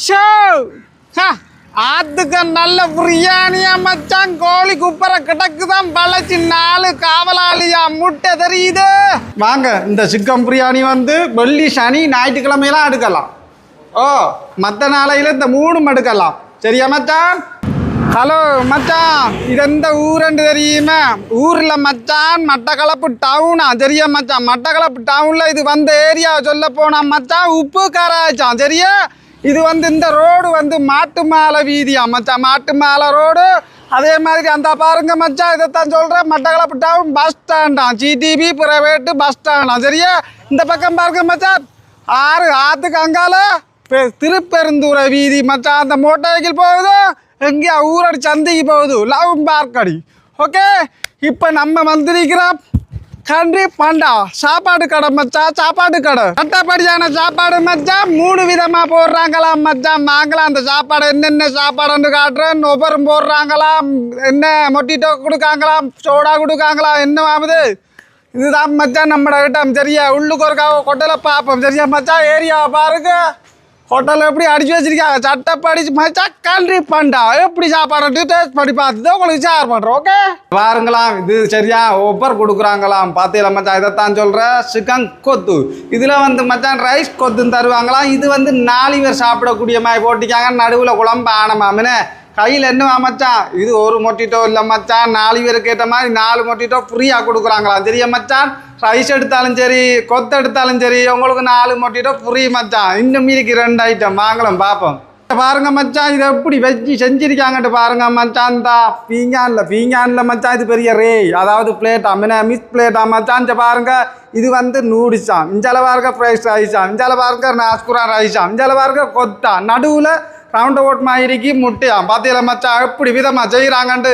Show ஆத்துக்கு நல்ல பிரியாணியா மச்சான். கோழி குப்பரை கிடக்குதான் பழச்சி 4 காவலாளியா முட்டை தெரியுது. வாங்க, இந்த சிக்கன் பிரியாணி வந்து வெள்ளி சனி ஞாயிற்றுக்கிழமையெல்லாம் எடுக்கலாம். ஓ, மற்ற நாளையில் இந்த 3 எடுக்கலாம். சரியா மச்சான்? ஹலோ மச்சான், இது எந்த ஊருன்னு தெரியுமா? ஊரில் மச்சான் மட்டக்களப்பு டவுனா. சரியா மச்சான்? மட்டக்களப்பு டவுனில் இது வந்த ஏரியா சொல்ல போனா மச்சான் உப்பு காராச்சான். சரியா? இது வந்து இந்த ரோடு வந்து மாட்டு மாலை வீதியா மச்சான். மாட்டு மாலை ரோடு. அதே மாதிரி அந்த பாருங்க மச்சான், இதைத்தான் சொல்கிறேன், மட்டக்களப்பு டவுன் பஸ் ஸ்டாண்டான். ஜிடிபி பிரைவேட்டு பஸ் ஸ்டாண்டா. சரியா? இந்த பக்கம் பாருங்க மச்சான், ஆற்றுக்கு அங்கால திருப்பெருந்துறை வீதி மச்சான். அந்த மோட்டார் சைக்கிள் போகுது, எங்கேயா ஊரடி சந்தைக்கு போகுது, லவ் பார்க்கடி. ஓகே, இப்போ நம்ம வந்திருக்கிறோம் கன்றி பண்டா சாப்பாடு கடை மச்சான். சாப்பாடு கடை கட்டப்படியான சாப்பாடு மச்சான். 3 விதமாக போடுறாங்களாம் மச்சான். வாங்கலாம் அந்த சாப்பாடு. என்னென்ன சாப்பாடுன்னு காட்டுறேன். ஒவ்வொரு போடுறாங்களாம். என்ன மொட்டிட்டோ கொடுக்காங்களாம், சோடா கொடுக்காங்களாம். என்ன ஆகுது இதுதான் மச்சான் நம்மளோட இடம். சரியா? உள்ளுக்கு ஒரு கொட்டலை பார்ப்போம். சரியா மச்சான்? ஏரியாவை பாருங்க, ஹோட்டல் எப்படி அடிச்சு வச்சிருக்காங்க. சட்டப்படி மச்சா கன்றி பண்டா. எப்படி சாப்பாடு டேஸ்ட் பண்ணி பார்த்துட்டு உங்களுக்கு ஷேர் பண்ணுறோம். ஓகே, பாருங்களாம். இது சரியா ஒவ்வொரு கொடுக்குறாங்களாம். பார்த்தீங்களா மச்சான்? இதைத்தான் சொல்கிறேன், சிக்கன் கொத்து. இதில் வந்து மச்சான் ரைஸ் கொத்துன்னு தருவாங்களாம். இது வந்து 4 பேர் சாப்பிடக்கூடிய மாதிரி போட்டிக்காங்க. நடுவில் குழம்பு ஆனமாமின்னு கையில் என்ன மச்சான், இது ஒரு மொட்டிட்டோ இல்லை மச்சான். 4 பேருக்கு ஏற்ற மாதிரி 4 மொட்டிட்டோ ஃப்ரீயாக கொடுக்குறாங்களாம். சரியா மச்சான்? ரைஸ் எடுத்தாலும் சரி, கொத்து எடுத்தாலும் சரி, உங்களுக்கு 4 மொட்டிட்டோ ஃப்ரீ மச்சான். இன்னும் மீதிக்கு 2 ஐட்டம் வாங்கலாம் பார்ப்போம். பாருங்க மச்சான், இதை எப்படி வச்சு செஞ்சிருக்காங்கட்டு பாருங்க மச்சான். இந்த பீங்கானில் மச்சான் இது பெரிய ரே, அதாவது பிளேட்டா மிஸ் பிளேட்டா மச்சான். பாருங்க, இது வந்து நூடிச்சான். இஞ்சால பாருங்க ஃப்ரைஸ் ரைஸான். இஞ்சால பாருங்க நாஸ்குரா ரைஸான். இஞ்சால பாருங்க கொத்தா. நடுவில் ரவுண்ட் ஓட் மாதிரிக்கு முட்டையாம். பார்த்தீங்களா மச்சான் எப்படி விதமாக செய்கிறாங்கன்ட்டு.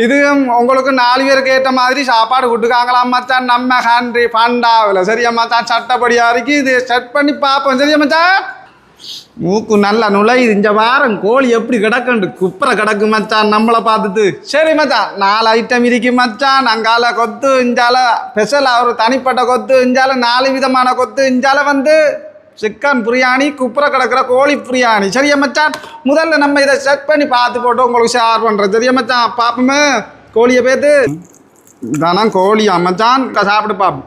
இதுவும் உங்களுக்கு 4 பேருக்கு ஏற்ற மாதிரி சாப்பாடு கொடுக்காங்களாம் மச்சான். நம்ம ஹாண்ட்ரி பண்டாவில். சரியா மச்சான்? சட்டப்படியாக இருக்கு. இது செட் பண்ணி பார்ப்போம். சரியா மச்சான்? மூக்கு நல்லா நுழையுது. இந்த வாரம் கோழி எப்படி கிடக்குண்டு குப்பரை கிடக்கு மச்சான் நம்மளை பார்த்துட்டு. சரி மச்சான், 4 ஐட்டம் இருக்கு மச்சான். அங்கால கொத்து, இஞ்சால ஸ்பெஷலாக ஒரு தனிப்பட்ட கொத்து, இஞ்சால 4 விதமான கொத்து, இஞ்சால வந்து சிக்கன் பிரியாணி, குப்புற கிடக்கிற கோழி பிரியாணி. சரியா மச்சான்? முதல்ல நம்ம இதை செட் பண்ணி பார்த்து போட்டு உங்களுக்கு ஷேர் பண்ணுறோம். சரியா மச்சான்? பார்ப்போமே கோழியை பேத்து. இதானா கோழியா மச்சான்? சாப்பிட்டு பார்ப்போம்.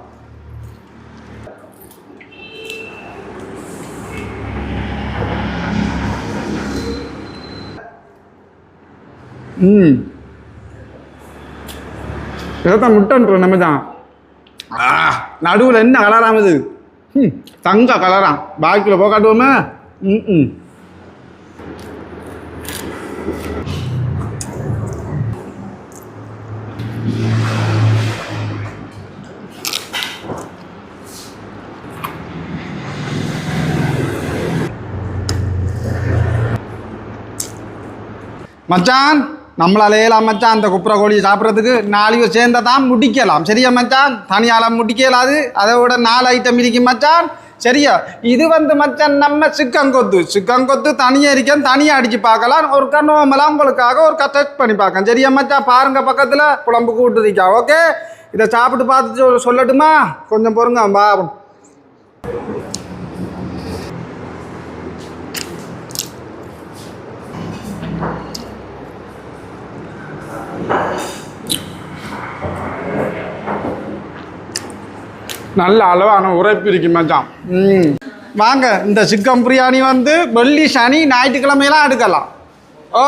இதைத்தான் முட்டைன்றோம் நம்ம தான். நடுவில் என்ன கலராமது? தங்க கலராம். பாக்கியில் போக காட்டுவோமே. மச்சான், நம்மளாலேலாம் மச்சான் அந்த குப்புற கோழியை சாப்பிட்றதுக்கு 4 பேர் சேர்ந்தா தான் முடிக்கலாம். சரியா மச்சான்? தனியால் முடிக்கலாது. அதை விட 4 ஐட்டம் இருக்கு மச்சான். சரியா? இது வந்து மச்சான் நம்ம சிக்கன் கொத்து தனியாக இருக்கேன். தனியாக அடித்து பார்க்கலாம். ஒரு நோமலாம் உங்களுக்காக ஒரு டெஸ்ட் பண்ணி பார்க்கலாம். சரியா மச்சான்? பாருங்க, பக்கத்தில் குழம்பு கூட்டுதிக்கா. ஓகே, இதை சாப்பிட்டு பார்த்துட்டு சொல்லட்டுமா? கொஞ்சம் பொறுங்க வா. நல்ல அளவான உரைப்பு இருக்கு மச்சான். வாங்க, இந்த சிக்கன் பிரியாணி வந்து வெள்ளி சனி ஞாயிற்றுக்கிழமையெல்லாம் எடுக்கலாம். ஓ,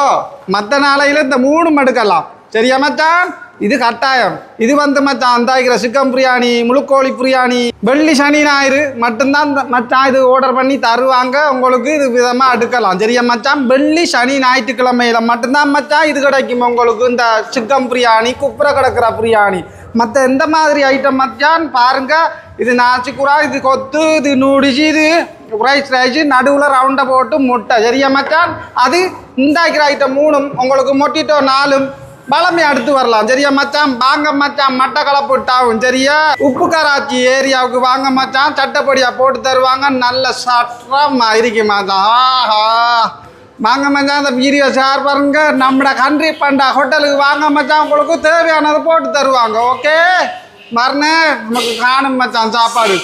மற்ற நாளையில் இந்த 3 எடுக்கலாம். சரியா மச்சான்? இது கட்டாயம். இது வந்து மச்சான் அந்த சிக்கன் பிரியாணி, முழுக்கோழி பிரியாணி வெள்ளி சனி ஞாயிறு மட்டும்தான் மச்சான் இது ஆர்டர் பண்ணி தருவாங்க. உங்களுக்கு இது விதமாக எடுக்கலாம். சரியா மச்சான்? வெள்ளி சனி ஞாயிற்றுக்கிழமையில மட்டும்தான் மச்சான் இது கிடைக்கும் உங்களுக்கு. இந்த சிக்கன் பிரியாணி, குப்புற கிடக்கிற பிரியாணி, மற்ற எந்த மாதிரி ஐட்டம் மச்சான் பாருங்க. இது நாச்சிக்குரா, இது கொத்து, இது நூடிச்சு, இது ரைஸ், நடுவில் ரவுண்டை போட்டு முட்டை. சரியா மச்சான்? அது இந்த ஐட்டம் 3 உங்களுக்கு மொட்டிட்டோ 4 பழமை அடுத்து வரலாம். சரியா மச்சான்? வாங்க மச்சான், மட்டக்களப்பு டவுன். சரியா? உப்பு கராச்சி ஏரியாவுக்கு வாங்க மச்சான். சட்டப்படியாக போட்டு தருவாங்க. நல்ல சட்டமாக இருக்கு மச்சான். ஆஹா, வாங்க மச்சான், அந்த வீடியோ ஷேர் பாருங்க. நம்மளோட கன்றி பண்டா ஹோட்டலுக்கு வாங்க மச்சான், உங்களுக்கு தேவையானதை போட்டு தருவாங்க. ஓகே, மறுநாள் நமக்கு காணும் மச்சான் சாப்பாடு.